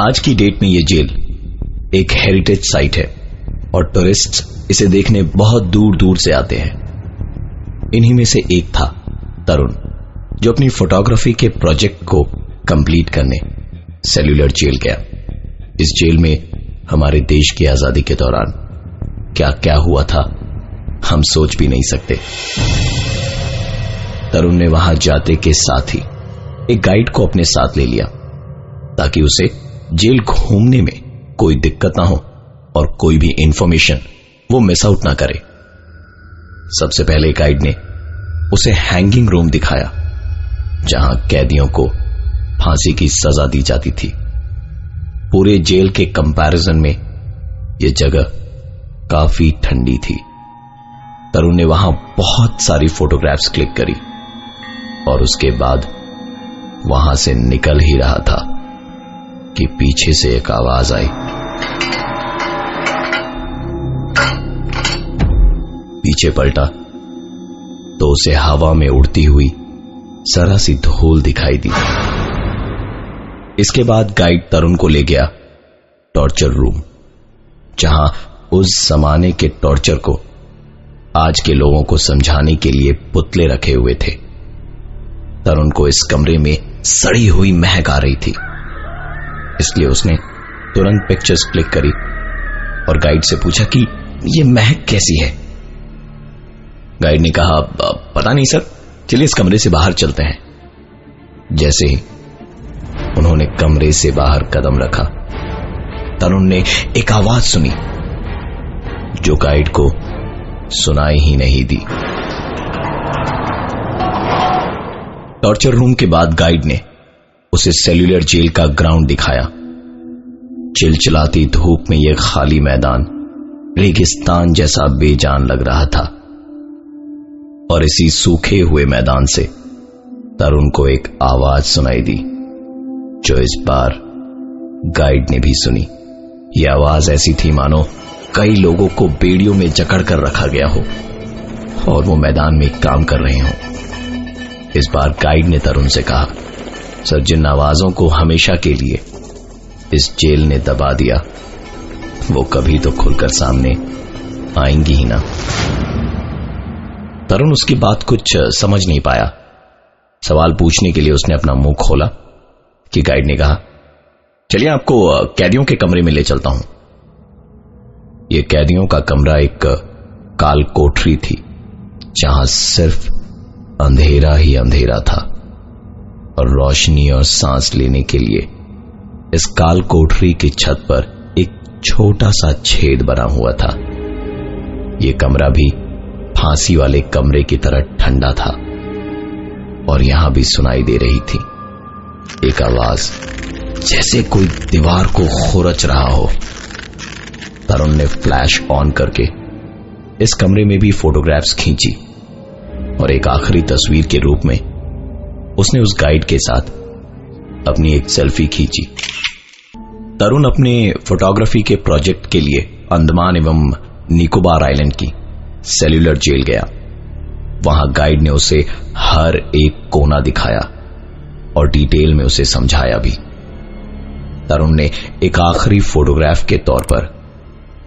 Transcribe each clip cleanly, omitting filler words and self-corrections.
आज की डेट में ये जेल एक हेरिटेज साइट है और टूरिस्ट इसे देखने बहुत दूर दूर से आते हैं। इन्हीं में से एक था तरुण, जो अपनी फोटोग्राफी के प्रोजेक्ट को कंप्लीट करने सेल्यूलर जेल गया। इस जेल में हमारे देश की आजादी के दौरान क्या क्या हुआ था हम सोच भी नहीं सकते। तरुण ने वहां जाते के साथ ही एक गाइड को अपने साथ ले लिया ताकि उसे जेल घूमने में कोई दिक्कत ना हो और कोई भी इंफॉर्मेशन वो मिस आउट ना करे। सबसे पहले गाइड ने उसे हैंगिंग रूम दिखाया, जहां कैदियों को फांसी की सजा दी जाती थी। पूरे जेल के कंपैरिजन में यह जगह काफी ठंडी थी। तरुण ने वहां बहुत सारी फोटोग्राफ्स क्लिक करी और उसके बाद वहां से निकल ही रहा था कि पीछे से एक आवाज आई। पीछे पलटा तो उसे हवा में उड़ती हुई जरा सी धूल दिखाई दी। इसके बाद गाइड तरुण को ले गया टॉर्चर रूम, जहां उस जमाने के टॉर्चर को आज के लोगों को समझाने के लिए पुतले रखे हुए थे। तरुण को इस कमरे में सड़ी हुई महक आ रही थी, इसलिए उसने तुरंत पिक्चर्स क्लिक करी और गाइड से पूछा कि यह महक कैसी है। गाइड ने कहा, पता नहीं सर, चलिए इस कमरे से बाहर चलते हैं। जैसे ही उन्होंने कमरे से बाहर कदम रखा, तरुण ने एक आवाज सुनी जो गाइड को सुनाई ही नहीं दी। टॉर्चर रूम के बाद गाइड ने उसे सेल्यूलर जेल का ग्राउंड दिखाया। चिलचिलाती धूप में यह खाली मैदान रेगिस्तान जैसा बेजान लग रहा था और इसी सूखे हुए मैदान से तरुण को एक आवाज सुनाई दी, जो इस बार गाइड ने भी सुनी। यह आवाज ऐसी थी मानो कई लोगों को बेड़ियों में जकड़ कर रखा गया हो और वो मैदान में काम कर रहे हों। इस बार गाइड ने तरुण से कहा, सर, जिन आवाजों को हमेशा के लिए इस जेल ने दबा दिया वो कभी तो खुलकर सामने आएंगी ही ना। तरुण उसकी बात कुछ समझ नहीं पाया। सवाल पूछने के लिए उसने अपना मुंह खोला कि गाइड ने कहा, चलिए आपको कैदियों के कमरे में ले चलता हूं। यह कैदियों का कमरा एक काल कोठरी थी, जहां सिर्फ अंधेरा ही अंधेरा था और रोशनी और सांस लेने के लिए इस काल कोठरी की छत पर एक छोटा सा छेद बना हुआ था। यह कमरा भी फांसी वाले कमरे की तरह ठंडा था और यहां भी सुनाई दे रही थी एक आवाज, जैसे कोई दीवार को खुरच रहा हो। तरुण ने फ्लैश ऑन करके इस कमरे में भी फोटोग्राफ्स खींची और एक आखिरी तस्वीर के रूप में उसने उस गाइड के साथ अपनी एक सेल्फी खींची। तरुण अपने फोटोग्राफी के प्रोजेक्ट के लिए अंडमान एवं निकोबार आइलैंड की सेल्यूलर जेल गया। वहां गाइड ने उसे हर एक कोना दिखाया और डिटेल में उसे समझाया भी। तरुण ने एक आखिरी फोटोग्राफ के तौर पर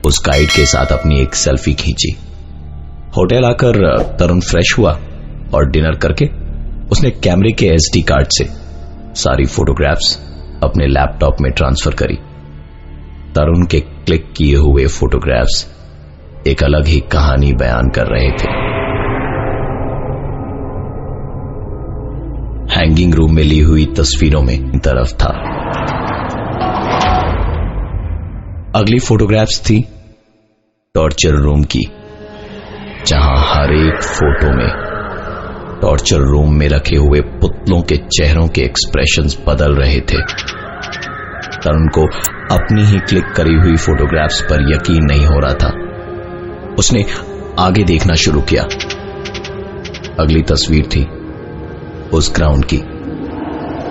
उस गाइड के साथ अपनी एक सेल्फी खींची। होटल आकर तरुण फ्रेश हुआ और डिनर करके उसने कैमरे के SD कार्ड से सारी फोटोग्राफ्स अपने लैपटॉप में ट्रांसफर करी। तरुण के क्लिक किए हुए फोटोग्राफ्स एक अलग ही कहानी बयान कर रहे थे। हैंगिंग रूम में ली हुई तस्वीरों में तरफ था। अगली फोटोग्राफ्स थी टॉर्चर रूम की, जहां हर एक फोटो में टॉर्चर रूम में रखे हुए पुतलों के चेहरों के एक्सप्रेशंस बदल रहे थे। तरुण को अपनी ही क्लिक करी हुई फोटोग्राफ्स पर यकीन नहीं हो रहा था। उसने आगे देखना शुरू किया। अगली तस्वीर थी उस ग्राउंड की,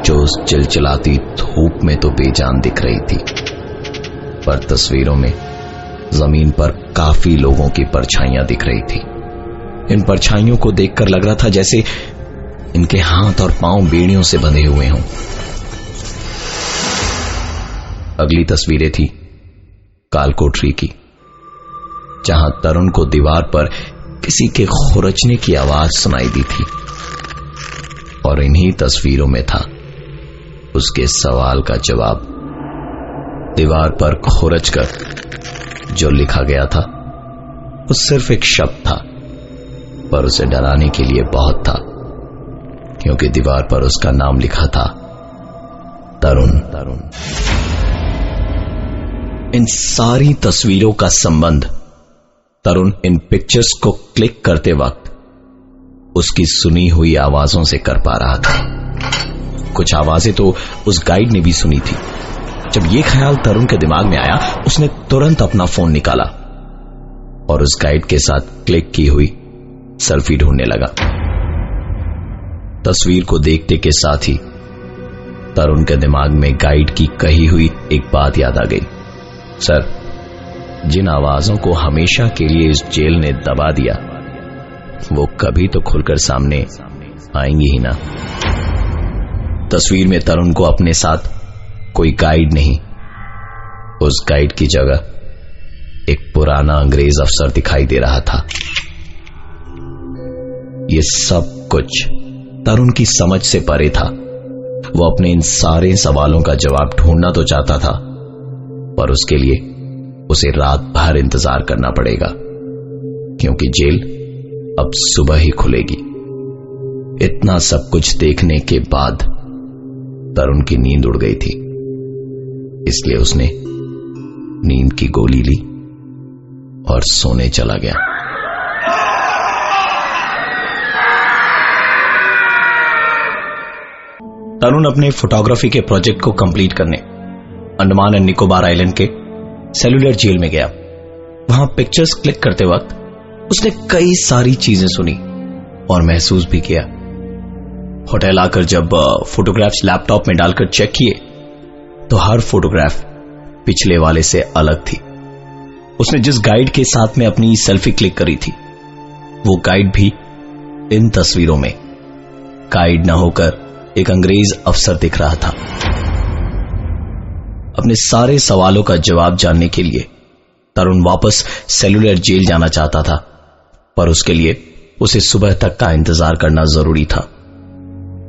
जो उस चिलचिलाती धूप में तो बेजान दिख रही थी, पर तस्वीरों में जमीन पर काफी लोगों की परछाइयां दिख रही थी। इन परछाइयों को देखकर लग रहा था जैसे इनके हाथ और पांव बेड़ियों से बंधे हुए हों। अगली तस्वीरें थी कालकोठरी की, जहां तरुण को दीवार पर किसी के खुरचने की आवाज सुनाई दी थी और इन्हीं तस्वीरों में था उसके सवाल का जवाब। दीवार पर खुरचकर जो लिखा गया था वो सिर्फ एक शब्द था, पर उसे डराने के लिए बहुत था, क्योंकि दीवार पर उसका नाम लिखा था तरुण। इन सारी तस्वीरों का संबंध तरुण इन पिक्चर्स को क्लिक करते वक्त उसकी सुनी हुई आवाजों से कर पा रहा था। कुछ आवाजें तो उस गाइड ने भी सुनी थी। जब यह ख्याल तरुण के दिमाग में आया, उसने तुरंत अपना फोन निकाला और उस गाइड के साथ क्लिक की हुई सेल्फी ढूंढने लगा। तस्वीर को देखते के साथ ही तरुण के दिमाग में गाइड की कही हुई एक बात याद आ गई। सर, जिन आवाजों को हमेशा के लिए इस जेल ने दबा दिया, वो कभी तो खुलकर सामने आएंगी ही ना। तस्वीर में तरुण को अपने साथ कोई गाइड नहीं, उस गाइड की जगह एक पुराना अंग्रेज अफसर दिखाई दे रहा था। ये सब कुछ तरुण की समझ से परे था। वो अपने इन सारे सवालों का जवाब ढूंढना तो चाहता था, पर उसके लिए उसे रात भर इंतजार करना पड़ेगा, क्योंकि जेल अब सुबह ही खुलेगी। इतना सब कुछ देखने के बाद तरुण की नींद उड़ गई थी, इसलिए उसने नींद की गोली ली और सोने चला गया। तरुण अपने फोटोग्राफी के प्रोजेक्ट को कंप्लीट करने अंडमान एंड निकोबार आइलैंड के सेलुलर जेल में गया। वहां पिक्चर्स क्लिक करते वक्त उसने कई सारी चीजें सुनी और महसूस भी किया। होटल आकर जब फोटोग्राफ्स लैपटॉप में डालकर चेक किए तो हर फोटोग्राफ पिछले वाले से अलग थी। उसने जिस गाइड के साथ में अपनी सेल्फी क्लिक करी थी, वो गाइड भी इन तस्वीरों में गाइड न होकर एक अंग्रेज अफसर दिख रहा था। अपने सारे सवालों का जवाब जानने के लिए तरुण वापस सेलुलर जेल जाना चाहता था, पर उसके लिए उसे सुबह तक का इंतजार करना जरूरी था।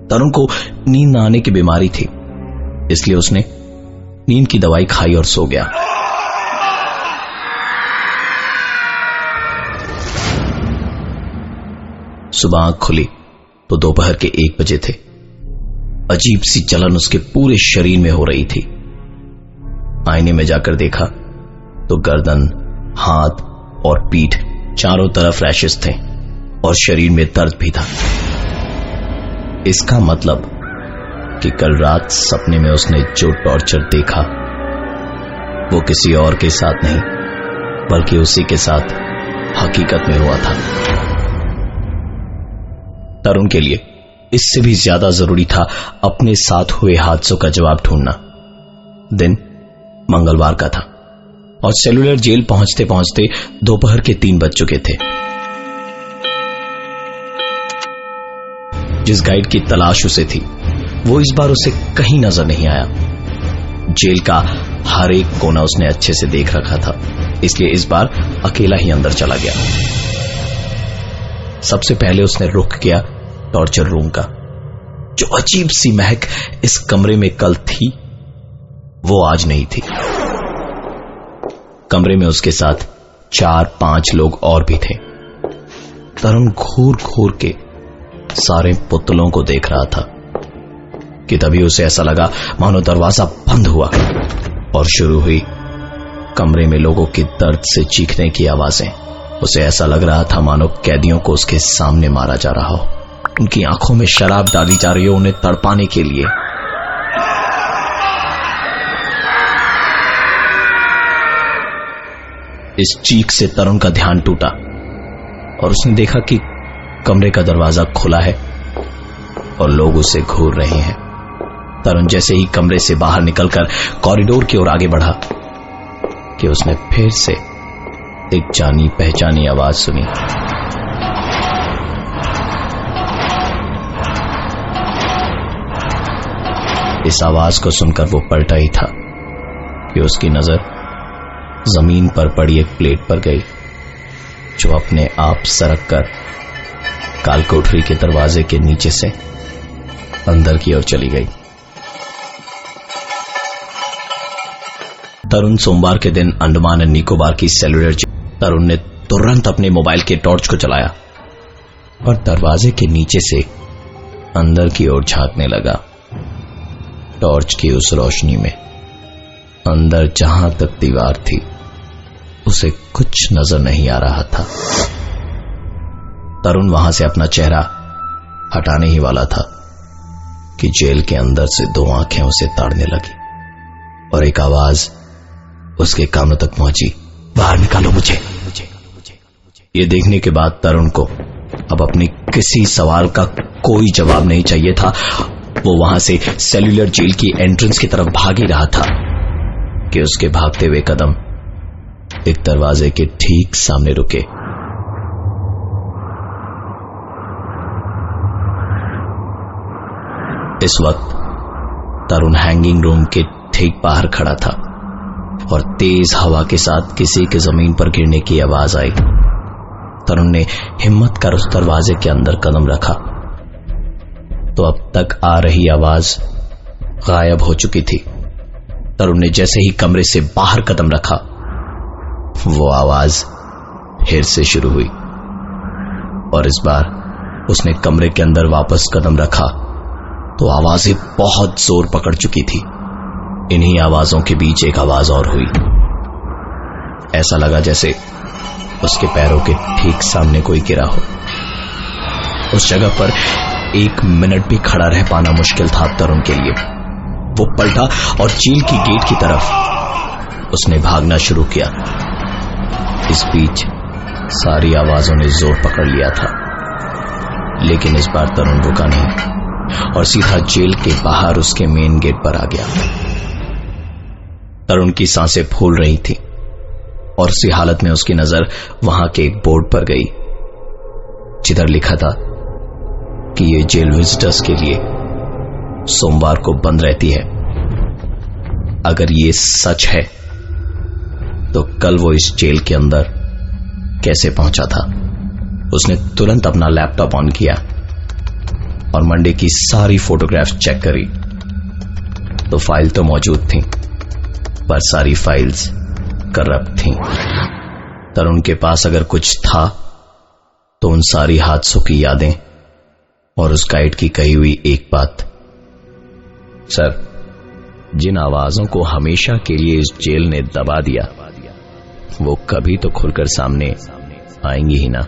तरुण को नींद न आने की बीमारी थी, इसलिए उसने नींद की दवाई खाई और सो गया। सुबह आंख खुली तो दोपहर के 1 बजे थे। अजीब सी जलन उसके पूरे शरीर में हो रही थी। आईने में जाकर देखा तो गर्दन, हाथ और पीठ चारों तरफ रैशेस थे और शरीर में दर्द भी था। इसका मतलब कि कल रात सपने में उसने जो टॉर्चर देखा वो किसी और के साथ नहीं, बल्कि उसी के साथ हकीकत में हुआ था। तरुण के लिए इससे भी ज्यादा जरूरी था अपने साथ हुए हादसों का जवाब ढूंढना। दिन मंगलवार का था और सेलुलर जेल पहुंचते पहुंचते दोपहर के 3 बज चुके थे। जिस गाइड की तलाश उसे थी, वो इस बार उसे कहीं नजर नहीं आया। जेल का हर एक कोना उसने अच्छे से देख रखा था, इसलिए इस बार अकेला ही अंदर चला गया। सबसे पहले उसने रुख किया टॉर्चर रूम का। जो अजीब सी महक इस कमरे में कल थी, वो आज नहीं थी। कमरे में उसके साथ 4-5 लोग और भी थे। तरुण घूर घूर के सारे पुतलों को देख रहा था कि तभी उसे ऐसा लगा मानो दरवाजा बंद हुआ और शुरू हुई कमरे में लोगों के दर्द से चीखने की आवाजें। उसे ऐसा लग रहा था मानो कैदियों को उसके सामने मारा जा रहा हो, उनकी आंखों में शराब डाली जा रही हो उन्हें तड़पाने के लिए। इस चीख से तरुण का ध्यान टूटा और उसने देखा कि कमरे का दरवाजा खुला है और लोग उसे घूर रहे हैं। तरुण जैसे ही कमरे से बाहर निकलकर कॉरिडोर की ओर आगे बढ़ा कि उसने फिर से एक जानी पहचानी आवाज सुनी। इस आवाज को सुनकर वो पलटा ही था कि उसकी नजर जमीन पर पड़ी एक प्लेट पर गई, जो अपने आप सरक कर काल कोठरी के दरवाजे के नीचे से अंदर की ओर चली गई। तरुण सोमवार के दिन अंडमान एंड निकोबार की सेलुलर तरुण ने तुरंत अपने मोबाइल के टॉर्च को चलाया और दरवाजे के नीचे से अंदर की ओर झांकने लगा। टॉर्च की उस रोशनी में अंदर जहां तक दीवार थी उसे कुछ नजर नहीं आ रहा था। तरुण वहां से अपना चेहरा हटाने ही वाला था कि जेल के अंदर से दो आंखें उसे ताड़ने लगी और एक आवाज उसके कानों तक पहुंची, बाहर निकालो मुझे। ये देखने के बाद तरुण को अब अपनी किसी सवाल का कोई जवाब नहीं चाहिए था। वो वहां से सेल्यूलर जेल की एंट्रेंस की तरफ भाग ही रहा था कि उसके भागते हुए कदम एक दरवाजे के ठीक सामने रुके। इस वक्त तरुण हैंगिंग रूम के ठीक बाहर खड़ा था और तेज हवा के साथ किसी के जमीन पर गिरने की आवाज आई। तरुण ने हिम्मत कर उस दरवाजे के अंदर कदम रखा तो अब तक आ रही आवाज गायब हो चुकी थी। तरुण ने जैसे ही कमरे से बाहर कदम रखा, वो आवाज फिर से शुरू हुई और इस बार उसने कमरे के अंदर वापस कदम रखा तो आवाजें बहुत जोर पकड़ चुकी थी। इन्हीं आवाजों के बीच एक आवाज और हुई। ऐसा लगा जैसे उसके पैरों के ठीक सामने कोई गिरा हो। उस जगह पर एक मिनट भी खड़ा रह पाना मुश्किल था तरुण के लिए। वो पलटा और जेल की गेट की तरफ उसने भागना शुरू किया। इस बीच सारी आवाजों ने जोर पकड़ लिया था, लेकिन इस बार तरुण रुका नहीं और सीधा जेल के बाहर उसके मेन गेट पर आ गया। तरुण की सांसें फूल रही थी और उसी हालत में उसकी नजर वहां के एक बोर्ड पर गई जिधर लिखा था कि यह जेल विजिटर्स के लिए सोमवार को बंद रहती है। अगर ये सच है तो कल वो इस जेल के अंदर कैसे पहुंचा था। उसने तुरंत अपना लैपटॉप ऑन किया और मंडे की सारी फोटोग्राफ्स चेक करी तो फाइल तो मौजूद थी, पर सारी फाइल्स करप्ट थीं। तरुण के पास अगर कुछ था तो उन सारी हादसों की यादें और उस गाइड की कही हुई एक बात। सर, जिन आवाजों को हमेशा के लिए इस जेल ने दबा दिया वो कभी तो खुलकर सामने आएंगी ही ना।